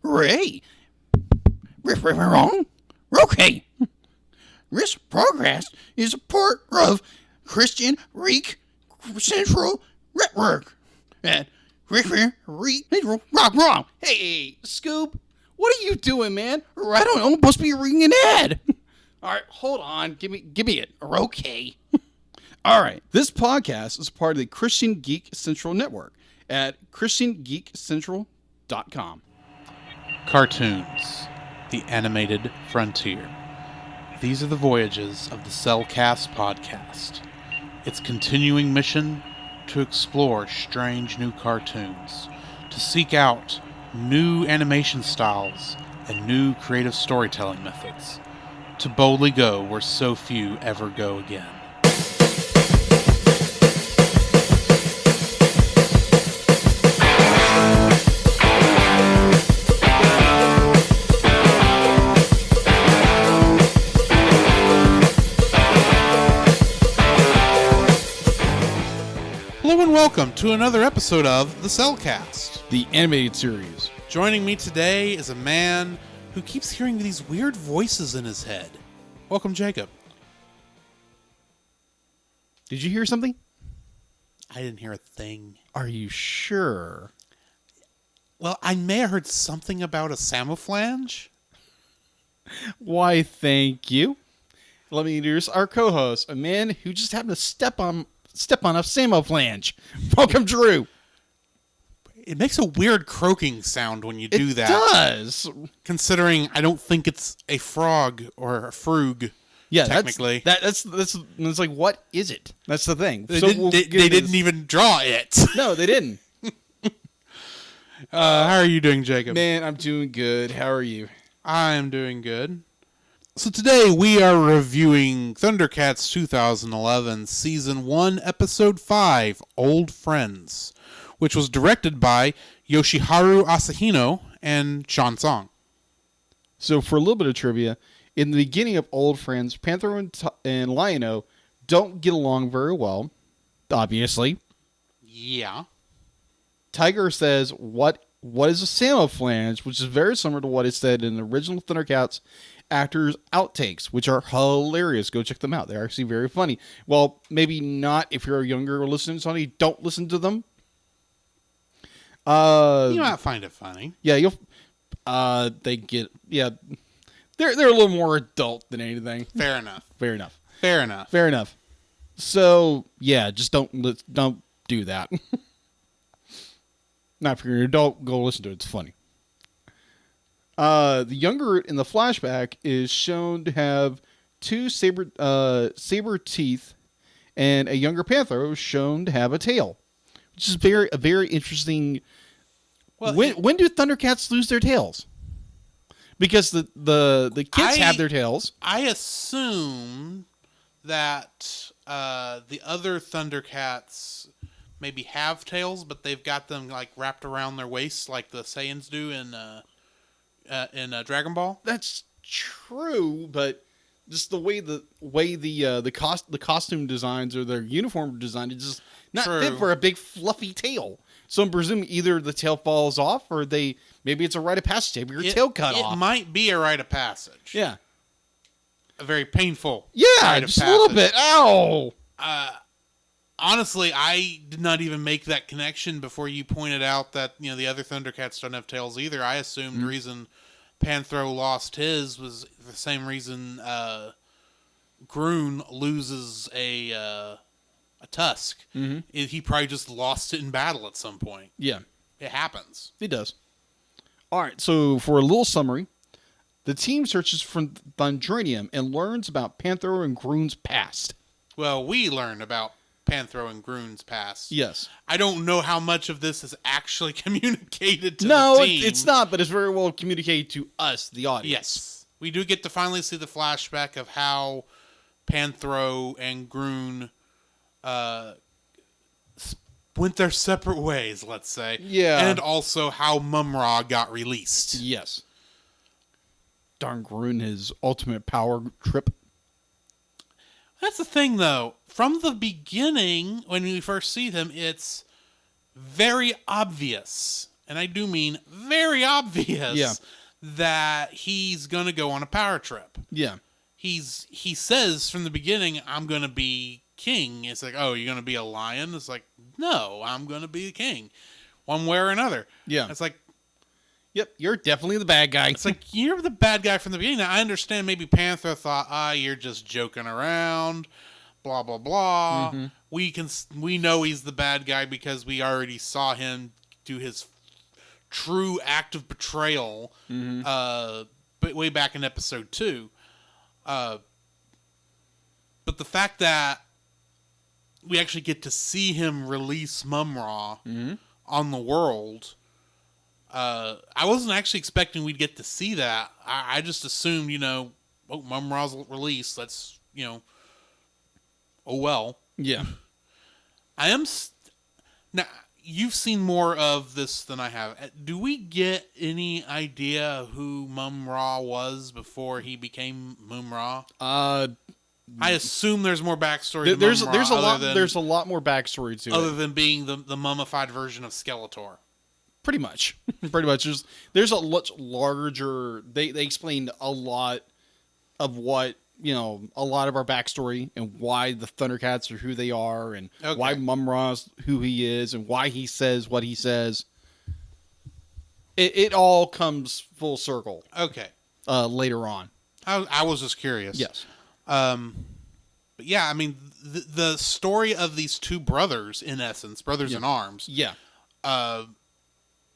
Ray. Wrong. Okay. This progress is a part of Christian Reek Central Network. And Reek wrong. Hey, Scoop, what are you doing, man? I don't know. I'm supposed to be reading an ad. All right, hold on. Give me it. Okay. All right. This podcast is part of the Christian Geek Central Network at ChristianGeekCentral.com. Cartoons, the animated frontier. These are the voyages of the Cellcast podcast. Its continuing mission to explore strange new cartoons, to seek out new animation styles and new creative storytelling methods, to boldly go where so few ever go again. Hello and welcome to another episode of the Cellcast, The animated series. Joining me today is a man who keeps hearing these weird voices in his head. Welcome, Jacob. Did you hear something? I didn't hear a thing. Are you sure? Well, I may have heard something about a Samoflange. Why, thank you. Let me introduce our co-host, a man who just happened to step on a Samoflange. Welcome, Drew. It makes a weird croaking sound when you do that. It does. Considering I don't think it's a frog or a frug. Yeah, technically. That's like, what is it? That's the thing. They didn't even draw it. No, they didn't. How are you doing, Jacob? Man, I'm doing good. How are you? I'm doing good. So today we are reviewing Thundercats 2011 Season 1, Episode 5, Old Friends, which was directed by Yoshiharu Asahino and Sean Song. So for a little bit of trivia, in the beginning of Old Friends, Panther and Lion-O don't get along very well, obviously. Yeah. Tiger says, what is a Samoflange, which is very similar to what is said in the original Thundercats actors' outtakes, which are hilarious. Go check them out. They're actually very funny. Well, maybe not if you're a younger listener, Sonny. Don't listen to them. You might find it funny. Yeah, you'll. They get. Yeah, they're a little more adult than anything. Fair enough. Fair enough. Fair enough. Fair enough. So yeah, just don't do that. Not if you're an adult, go listen to it. It's funny. The younger in the flashback is shown to have two saber teeth, and a younger Panther is shown to have a tail, which is a very interesting. Well, when do Thundercats lose their tails? Because the kids have their tails. I assume that the other Thundercats maybe have tails, but they've got them like wrapped around their waists like the Saiyans do in Dragon Ball. That's true, but just the way the costume designs or their uniform design is just not fit for a big fluffy tail. So I'm presuming either the tail falls off or maybe it's a rite of passage. Maybe your tail cut off. It might be a rite of passage. Yeah. A very painful rite of passage. A little bit. Ow! Honestly, I did not even make that connection before you pointed out that the other Thundercats don't have tails either. I assumed the reason Panthro lost his was the same reason Groon loses a tusk. Mm-hmm. He probably just lost it in battle at some point. Yeah. It happens. It does. All right, so for a little summary, the team searches for Thundrinium and learns about Panthro and Groon's past. Well, we learn about Panthro and Groon's past. Yes. I don't know how much of this is actually communicated to the team. No, it's not, but it's very well communicated to us, the audience. Yes. We do get to finally see the flashback of how Panthro and Groon went their separate ways, let's say. Yeah. And also how Mum-Ra got released. Yes. Darn Groon, his ultimate power trip. That's the thing, though. From the beginning, when we first see him, it's very obvious and I do mean very obvious, Yeah. that he's going to go on a power trip. Yeah. He says from the beginning, I'm going to be king. It's like, oh, you're going to be a lion? It's like, no, I'm going to be the king. One way or another. Yeah. It's like, yep, you're definitely the bad guy. it's like, you're the bad guy from the beginning. Now, I understand maybe Panther thought, you're just joking around, blah, blah, blah. Mm-hmm. We know he's the bad guy because we already saw him do his true act of betrayal but way back in episode 2. But the fact that we actually get to see him release Mum-Ra on the world, I wasn't actually expecting we'd get to see that. I just assumed, Mum-Ra's released. Let's, oh well. Yeah. I am... Now, you've seen more of this than I have. Do we get any idea who Mum-Ra was before he became Mum-Ra? I assume there's more backstory to Mum-Ra. There's a lot more backstory to it. Other than being the mummified version of Skeletor. Pretty much. Pretty much. There's a much larger... They explained a lot of what, a lot of our backstory and why the Thundercats are who they are and why Mum-Ra's who he is and why he says what he says. It all comes full circle. Okay. Later on. I was just curious. Yes. But yeah, I mean, the story of these two brothers, in essence, brothers in arms,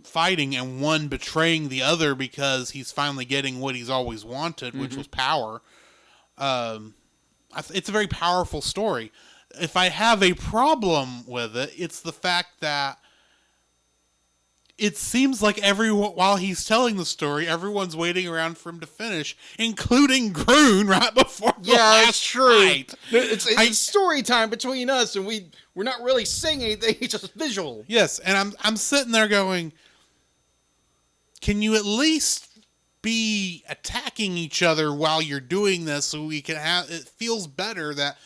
fighting and one betraying the other because he's finally getting what he's always wanted, which was power. It's a very powerful story. If I have a problem with it, it's the fact that it seems like while he's telling the story, everyone's waiting around for him to finish, including Groon right before the last that's true. fight. It's story time between us, and we're not really saying anything. It's just visual. Yes, and I'm sitting there going, can you at least be attacking each other while you're doing this so we can have it feels better that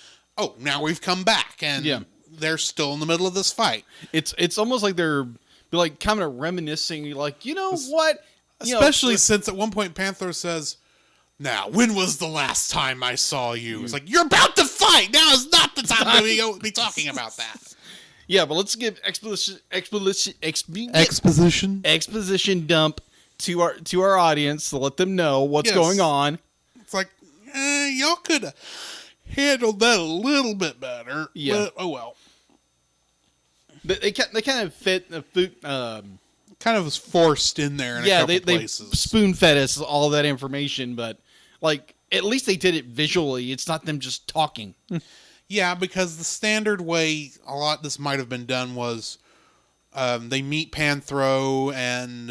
now we've come back and they're still in the middle of this fight. It's almost like they're like kind of reminiscing, like, what? Especially since at one point Panther says, now, when was the last time I saw you? It's like, you're about to fight! Now is not the time to be talking about that. Yeah, but let's give exposition dump to our audience to let them know what's going on. It's like, y'all could have handled that a little bit better. Yeah. But, oh well. They kind of fit the food. Kind of was forced in there in a couple places. They spoon fed us all that information, but like at least they did it visually. It's not them just talking. Yeah, because the standard way this might have been done was they meet Panthro and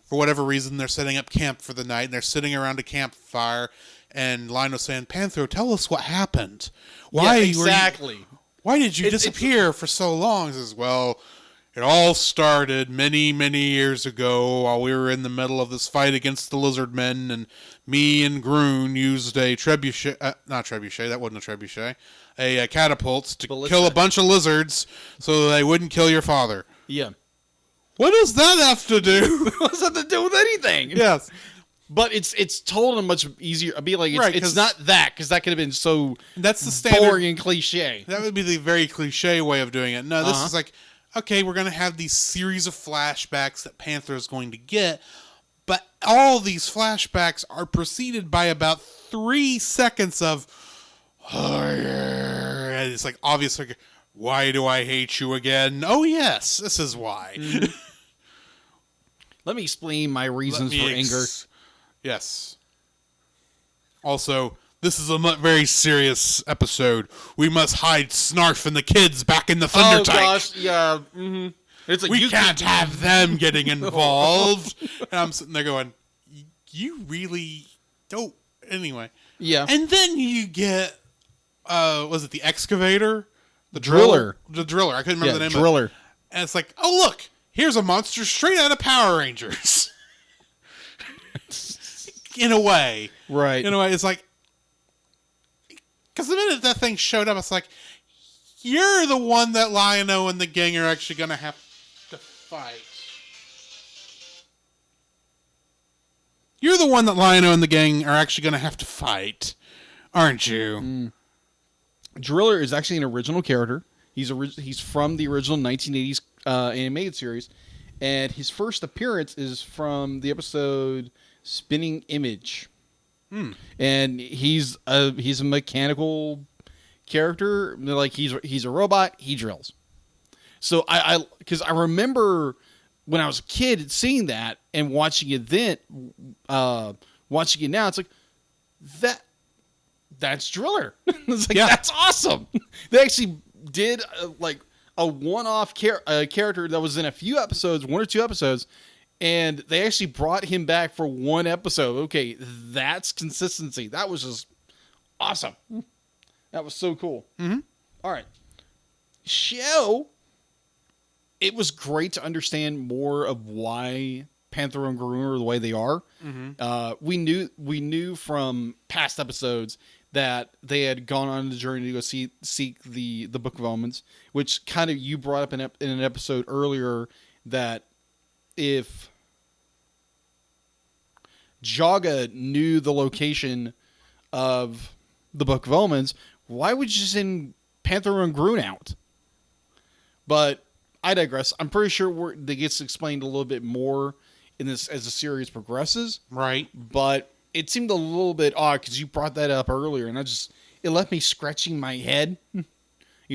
for whatever reason they're setting up camp for the night and they're sitting around a campfire and Lionel's saying, Panthro, tell us what happened. Why exactly? Why did you disappear for so long? He says, well, it all started many, many years ago while we were in the middle of this fight against the lizard men, and me and Groon used a trebuchet, not trebuchet, that wasn't a trebuchet, a catapult to kill a bunch of lizards so they wouldn't kill your father. Yeah. What does that have to do? What does that have to do with anything? Yes. But it's told in a much easier. I'd be like, it's not that, because that could have been so that's the standard, boring and cliche. That would be the very cliche way of doing it. No, this is like, okay, we're going to have these series of flashbacks that Panther is going to get, but all these flashbacks are preceded by about 3 seconds of, and it's like, obviously, why do I hate you again? Oh, yes, this is why. Mm-hmm. Let me explain my reasons for anger. Yes. Also, this is a very serious episode. We must hide Snarf and the kids back in the Thundercats. Oh gosh, yeah. Mm-hmm. It's like we can't have them getting involved. And I'm sitting there going, "You really don't." Anyway, yeah. And then you get, was it the excavator, the driller, the driller? I couldn't remember the name. Driller. Of it. And it's like, oh look, here's a monster straight out of Power Rangers. In a way. Right. In a way, it's like... Because the minute that thing showed up, it's like, you're the one that Lion-O and the gang are actually going to have to fight. You're the one that Lion-O and the gang are actually going to have to fight, aren't you? Driller is actually an original character. He's from the original 1980s animated series, and his first appearance is from the episode Spinning Image. And he's a mechanical character. Like he's a robot. He drills. So because I remember when I was a kid seeing that and watching it then, watching it now, it's like that's Driller. It's like that's awesome. They actually did like a one-off character that was in a few episodes, 1 or 2 episodes. And they actually brought him back for 1 episode. Okay, that's consistency. That was just awesome. That was so cool. Mm-hmm. All right. Show. It was great to understand more of why Panther and Garuna are the way they are. Mm-hmm. We knew from past episodes that they had gone on the journey to go seek the Book of Omens, which kind of you brought up in an episode earlier that if Jaga knew the location of the Book of Omens, why would you send Panther and Grun out? But I digress. I'm pretty sure that gets explained a little bit more in this as the series progresses. Right. But it seemed a little bit odd because you brought that up earlier, and it left me scratching my head,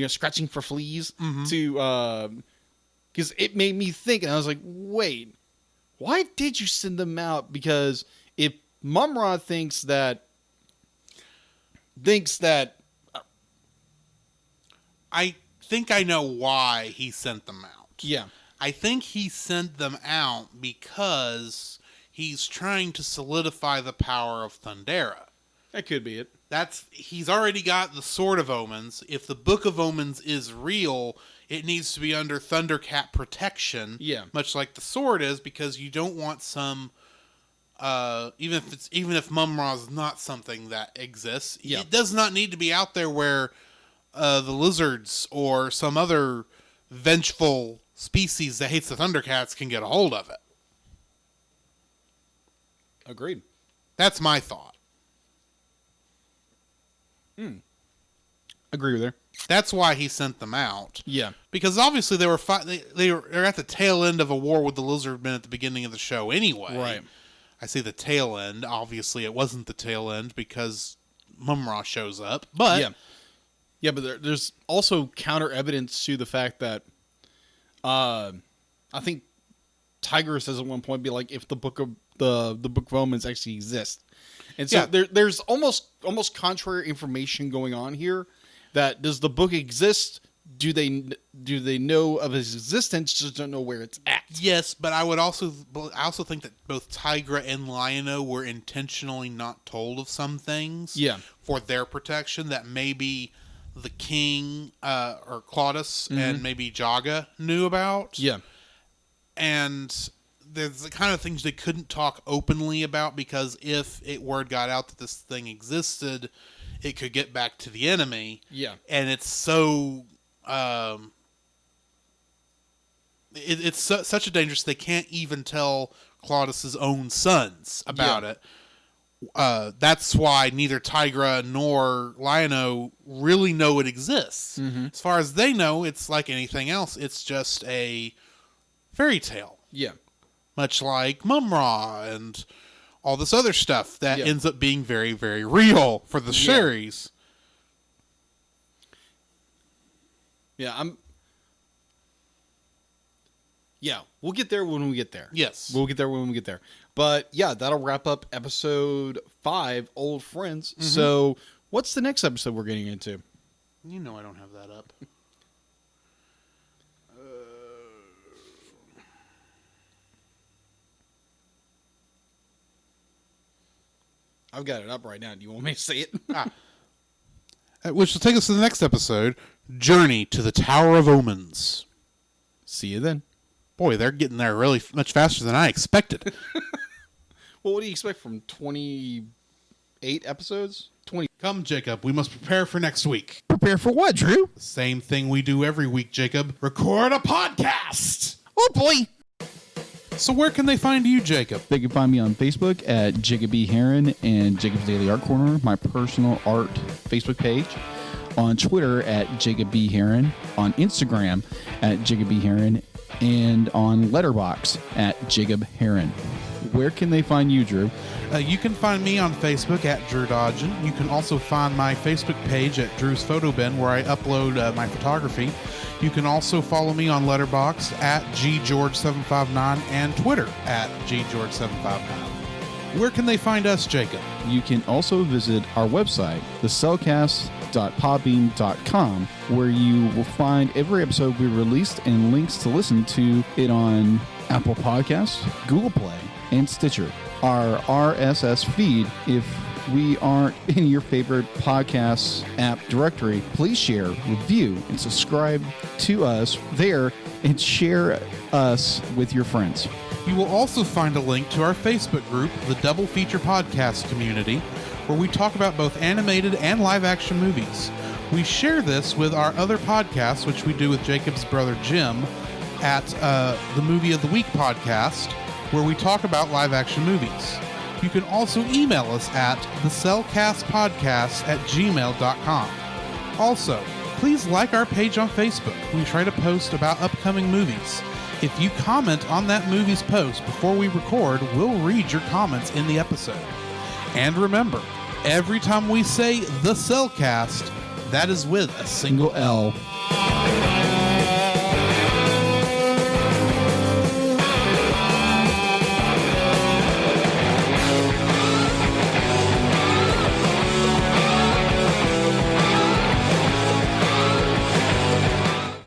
scratching for fleas to because it made me think, and I was like, wait, why did you send them out? Because if Mumra thinks that I think I know why he sent them out. Yeah. I think he sent them out because he's trying to solidify the power of Thundera. That could be it. He's already got the Sword of Omens. If the Book of Omens is real, it needs to be under Thundercat protection. Yeah. Much like the sword is, because you don't want some even if Mumra's not something that exists, it does not need to be out there where the lizards or some other vengeful species that hates the Thundercats can get a hold of it. Agreed. That's my thought. Agree with her. That's why he sent them out. Yeah. Because obviously they were at the tail end of a war with the lizardmen at the beginning of the show anyway. Right. I say the tail end. Obviously it wasn't the tail end because Mumra shows up. But yeah, but there's also counter evidence to the fact that I think Tiger says at one point, be like, if the Book of Omens actually exists. And so there's almost contrary information going on here. That does the book exist? Do they know of its existence? Just don't know where it's at. Yes, but I also think that both Tigra and Lion-O were intentionally not told of some things. Yeah. For their protection that maybe the king or Claudius and maybe Jaga knew about. Yeah. And there's the kind of things they couldn't talk openly about because if word got out that this thing existed, it could get back to the enemy. Yeah. And it's so it's such a dangerous, they can't even tell Claudius's own sons about it. That's why neither Tigra nor Lion-O really know it exists. As far as they know, it's like anything else. It's just a fairy tale. Yeah. Much like Mumra and all this other stuff that ends up being very, very real for the series. Yeah, we'll get there when we get there. Yes. We'll get there when we get there. But yeah, that'll wrap up episode 5, Old Friends. So what's the next episode we're getting into? You know I don't have that up. I've got it up right now. Do you want me to say it? Which will take us to the next episode, Journey to the Tower of Omens. See you then. Boy, they're getting there really much faster than I expected. Well, what do you expect from 28 episodes? 20. Come, Jacob, we must prepare for next week. Prepare for what, Drew? The same thing we do every week, Jacob. Record a podcast! Oh, boy. So where can they find you, Jacob? They can find me on Facebook at Jacob B. Heron and Jacob's Daily Art Corner, my personal art Facebook page. On Twitter at Jacob B. Heron, on Instagram at Jacob B. Heron, and on Letterboxd at Jacob Heron. Where can they find you, Drew? You can find me on Facebook at Drew Dodgen. You can also find my Facebook page at Drew's Photo Bin, where I upload my photography. You can also follow me on Letterboxd at GGeorge759 and Twitter at GGeorge759. Where can they find us, Jacob? You can also visit our website, thecellcast.podbean.com, where you will find every episode we released and links to listen to it on Apple Podcasts, Google Play, and Stitcher. Our RSS feed, if we aren't in your favorite podcast app directory, please share, review, and subscribe to us there and share us with your friends. You will also find a link to our Facebook group, the Double Feature Podcast Community, where we talk about both animated and live-action movies. We share this with our other podcasts, which we do with Jacob's brother Jim, at the Movie of the Week podcast, where we talk about live-action movies. You can also email us at thecellcastpodcast@gmail.com. Also, please like our page on Facebook. We try to post about upcoming movies. If you comment on that movie's post before we record, we'll read your comments in the episode. And remember, every time we say the Cellcast, that is with a single L.